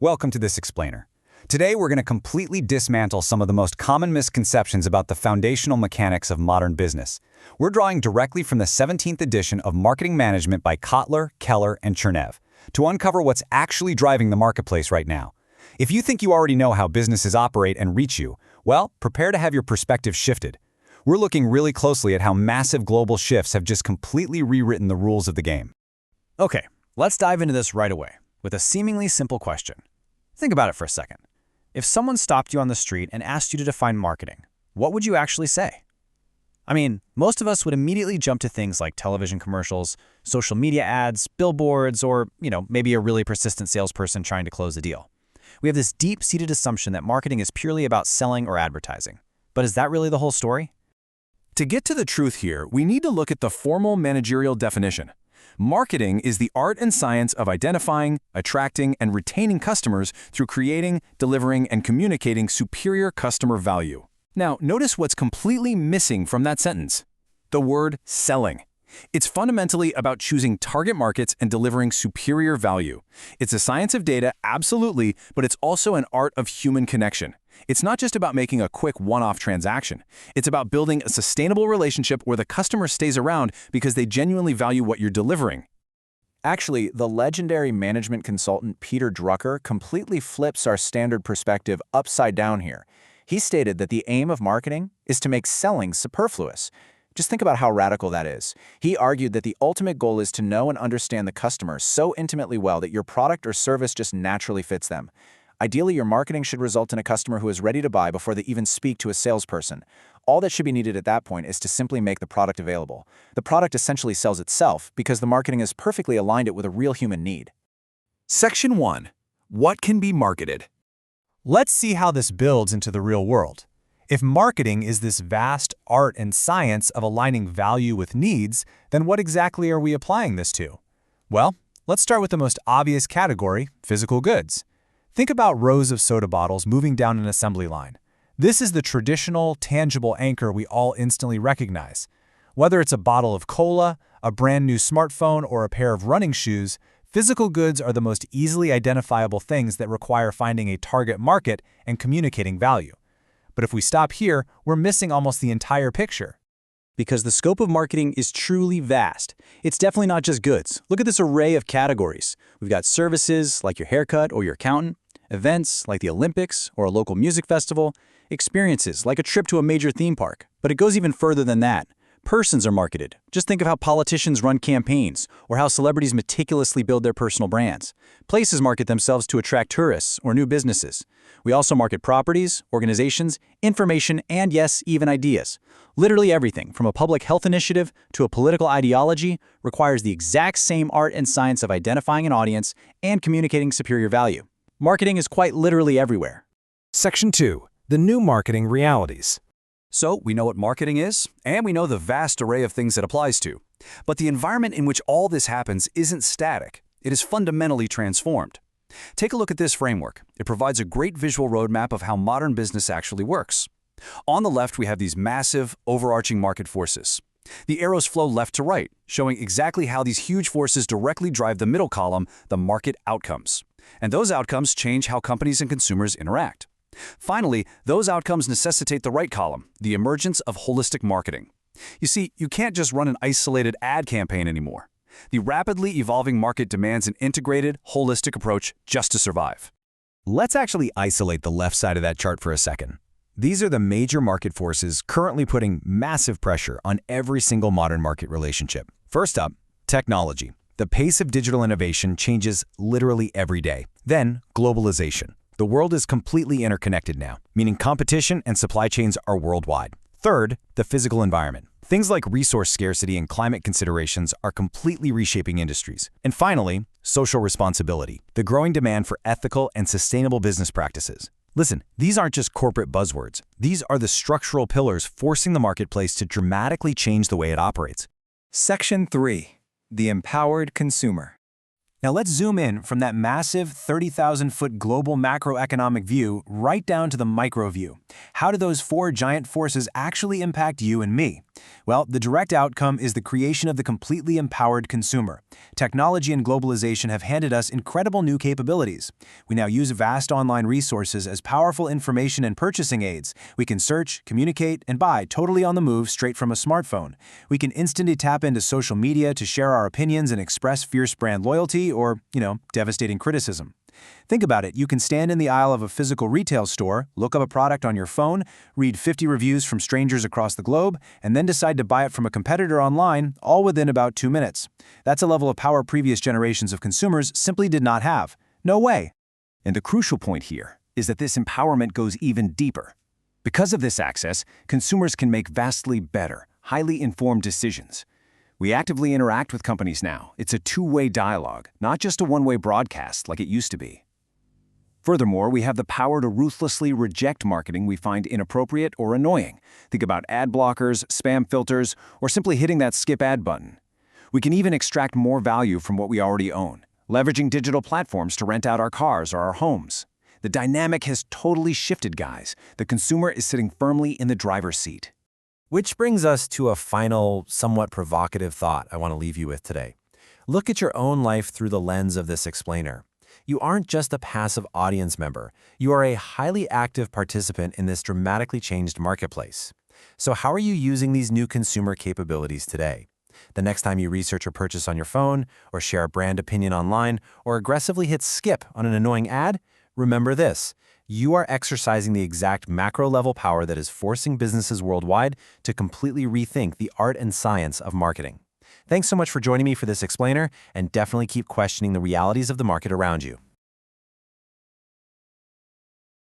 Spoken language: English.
Welcome to this explainer. Today we're going to completely dismantle some of the most common misconceptions about the foundational mechanics of modern business. We're drawing directly from the 17th edition of Marketing Management by Kotler, Keller, and Chernev to uncover what's actually driving the marketplace right now. If you think you already know how businesses operate and reach you, well, prepare to have your perspective shifted. We're looking really closely at how massive global shifts have just completely rewritten the rules of the game. Okay, let's dive into this right away with a seemingly simple question. Think about it for a second. If someone stopped you on the street and asked you to define marketing, what would you actually say? I mean, most of us would immediately jump to things like television commercials, social media ads, billboards, or, maybe a really persistent salesperson trying to close a deal. We have this deep-seated assumption that marketing is purely about selling or advertising. But is that really the whole story? To get to the truth here, we need to look at the formal managerial definition. Marketing is the art and science of identifying, attracting, and retaining customers through creating, delivering, and communicating superior customer value. Now, notice what's completely missing from that sentence. The word selling. It's fundamentally about choosing target markets and delivering superior value. It's a science of data, absolutely, but it's also an art of human connection. It's not just about making a quick one-off transaction. It's about building a sustainable relationship where the customer stays around because they genuinely value what you're delivering. Actually, the legendary management consultant Peter Drucker completely flips our standard perspective upside down here. He stated that the aim of marketing is to make selling superfluous. Just think about how radical that is. He argued that the ultimate goal is to know and understand the customer so intimately well that your product or service just naturally fits them. Ideally, your marketing should result in a customer who is ready to buy before they even speak to a salesperson. All that should be needed at that point is to simply make the product available. The product essentially sells itself because the marketing has perfectly aligned it with a real human need. Section 1. What can be marketed? Let's see how this builds into the real world. If marketing is this vast art and science of aligning value with needs, then what exactly are we applying this to? Well, let's start with the most obvious category, physical goods. Think about rows of soda bottles moving down an assembly line. This is the traditional, tangible anchor we all instantly recognize. Whether it's a bottle of cola, a brand new smartphone, or a pair of running shoes, physical goods are the most easily identifiable things that require finding a target market and communicating value. But if we stop here, we're missing almost the entire picture. Because the scope of marketing is truly vast. It's definitely not just goods. Look at this array of categories. We've got services like your haircut or your accountant, events like the Olympics or a local music festival, experiences like a trip to a major theme park. But it goes even further than that. Persons are marketed. Just think of how politicians run campaigns or how celebrities meticulously build their personal brands. Places market themselves to attract tourists or new businesses. We also market properties, organizations, information, and yes, even ideas. Literally everything from a public health initiative to a political ideology requires the exact same art and science of identifying an audience and communicating superior value. Marketing is quite literally everywhere. Section 2. The new marketing realities. So, we know what marketing is, and we know the vast array of things it applies to. But the environment in which all this happens isn't static. It is fundamentally transformed. Take a look at this framework. It provides a great visual roadmap of how modern business actually works. On the left, we have these massive, overarching market forces. The arrows flow left to right, showing exactly how these huge forces directly drive the middle column, the market outcomes. And those outcomes change how companies and consumers interact. Finally, those outcomes necessitate the right column, the emergence of holistic marketing. You see, you can't just run an isolated ad campaign anymore. The rapidly evolving market demands an integrated, holistic approach just to survive. Let's actually isolate the left side of that chart for a second. These are the major market forces currently putting massive pressure on every single modern market relationship. First up, technology. The pace of digital innovation changes literally every day. Then, globalization. The world is completely interconnected now, meaning competition and supply chains are worldwide. Third, the physical environment. Things like resource scarcity and climate considerations are completely reshaping industries. And finally, social responsibility, the growing demand for ethical and sustainable business practices. Listen, these aren't just corporate buzzwords. These are the structural pillars forcing the marketplace to dramatically change the way it operates. Section 3. The empowered consumer. Now let's zoom in from that massive 30,000-foot global macroeconomic view right down to the micro view. How do those four giant forces actually impact you and me? Well, the direct outcome is the creation of the completely empowered consumer. Technology and globalization have handed us incredible new capabilities. We now use vast online resources as powerful information and purchasing aids. We can search, communicate, and buy totally on the move straight from a smartphone. We can instantly tap into social media to share our opinions and express fierce brand loyalty or, devastating criticism. Think about it. You can stand in the aisle of a physical retail store, look up a product on your phone, read 50 reviews from strangers across the globe, and then decide to buy it from a competitor online, all within about 2 minutes. That's a level of power previous generations of consumers simply did not have. No way. And the crucial point here is that this empowerment goes even deeper. Because of this access, consumers can make vastly better, highly informed decisions. We actively interact with companies now. It's a two-way dialogue, not just a one-way broadcast like it used to be. Furthermore, we have the power to ruthlessly reject marketing we find inappropriate or annoying. Think about ad blockers, spam filters, or simply hitting that skip ad button. We can even extract more value from what we already own, leveraging digital platforms to rent out our cars or our homes. The dynamic has totally shifted, guys. The consumer is sitting firmly in the driver's seat. Which brings us to a final, somewhat provocative thought I want to leave you with today. Look at your own life through the lens of this explainer. You aren't just a passive audience member. You are a highly active participant in this dramatically changed marketplace. So how are you using these new consumer capabilities today? The next time you research or purchase on your phone, or share a brand opinion online, or aggressively hit skip on an annoying ad, remember this. You are exercising the exact macro-level power that is forcing businesses worldwide to completely rethink the art and science of marketing. Thanks so much for joining me for this explainer, and definitely keep questioning the realities of the market around you.